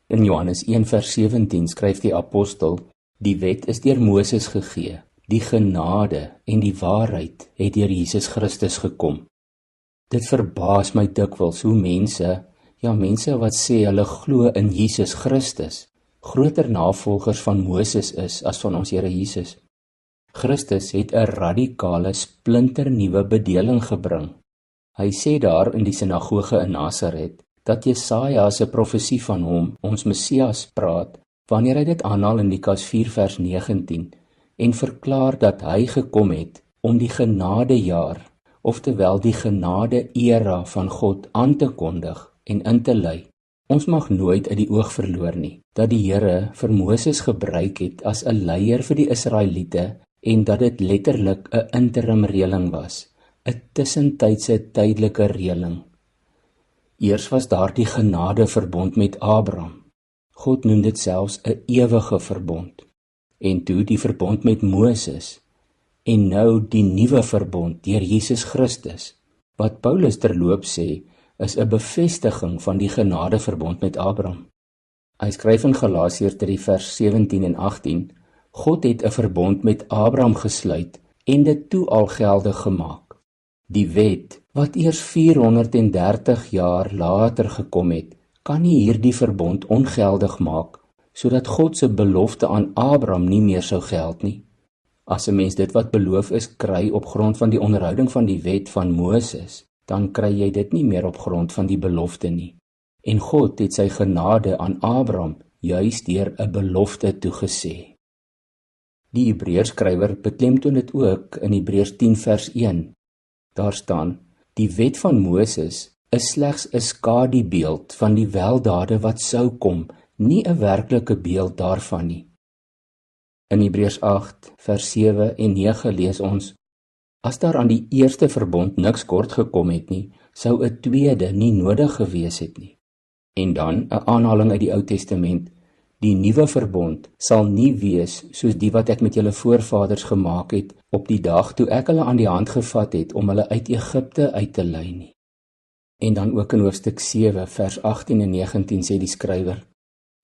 In Johannes 1 vers 17 skryf die apostel, die wet is deur Moses gegee, die genade en die waarheid het deur Jesus Christus gekom. Dit verbaas my dikwels hoe mense wat sê hulle glo in Jesus Christus, groter navolgers van Moses is as van ons Here Jesus. Christus het 'n radikale, splinternuwe bedeling gebring. Hy sê daar in die sinagoge in Nasaret, dat Jesaja se profesie van hom, ons Messias, praat, wanneer hy dit aanhaal in Lukas 4 vers 19, en verklaar dat hy gekom het om die genadejaar, oftewel die genade era van God aan te kondig en in te lei. Ons mag nooit uit die oog verloor nie, dat die Here vir Moses gebruik het as 'n leier vir die Israeliete en dat dit letterlik 'n interim reëling was, 'n tussentydse tydelike reëling. Eers was daar die genadeverbond met Abraham. God noem dit selfs 'n ewige verbond. En toe die verbond met Moses. En nou die nuwe verbond deur Jesus Christus. Wat Paulus terloop sê, is 'n bevestiging van die genadeverbond met Abraham. Hy skryf in Galasiërs 3 vers 17 en 18, God het 'n verbond met Abraham gesluit en dit toe al geldig gemaak. Die wet, wat eers 430 jaar later gekom het, kan nie hierdie verbond ongeldig maak, sodat God se belofte aan Abraham nie meer sou geld nie. As 'n mens dit wat beloof is kry op grond van die onderhouding van die wet van Moses, dan kry jy dit nie meer op grond van die belofte nie. En God het sy genade aan Abraham juis deur 'n belofte toegesê. Die Hebreërskrywer beklemtoon dit ook in Hebreërs 10 vers 1. Daar staan, die wet van Moses is slegs 'n skadubeeld van die weldade wat sou kom, nie 'n werklike beeld daarvan nie. In Hebreërs 8 vers 7 en 9 lees ons, as daar aan die eerste verbond niks kort gekom het nie, sou 'n tweede nie nodig gewees het nie. En dan 'n aanhaling uit die Ou Testament, die nuwe verbond sal nie wees soos die wat ek met julle voorvaders gemaak het op die dag toe ek hulle aan die hand gevat het om hulle uit Egipte uit te lei nie. En dan ook in hoofstuk 7 vers 18 en 19 sê die skrywer,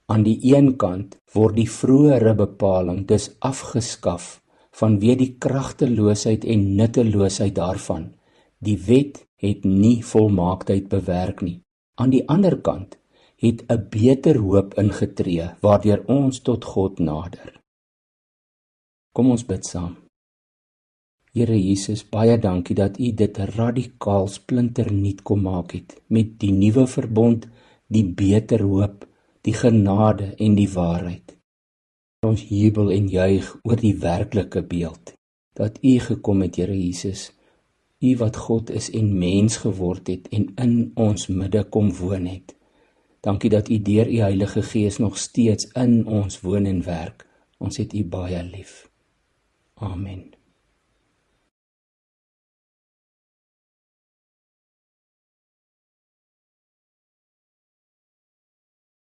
aan die een kant word die vroeëre bepaling dus afgeskaf vanweë die kragteloosheid en nutteloosheid daarvan. Die wet het nie volmaaktheid bewerk nie. Aan die ander kant het 'n beter hoop ingetree waardeur ons tot God nader. Kom ons bid saam. Here Jesus, baie dankie dat U dit radikaal splinternuut kom maak het met die nuwe verbond, die beter hoop, die genade en die waarheid. Ons jubel en juig oor die werklike beeld, dat U gekom het, Here Jesus, U wat God is en mens geword het en in ons midde kom woon het. Dankie dat U deur U Heilige Gees nog steeds in ons woon en werk. Ons het U baie lief. Amen.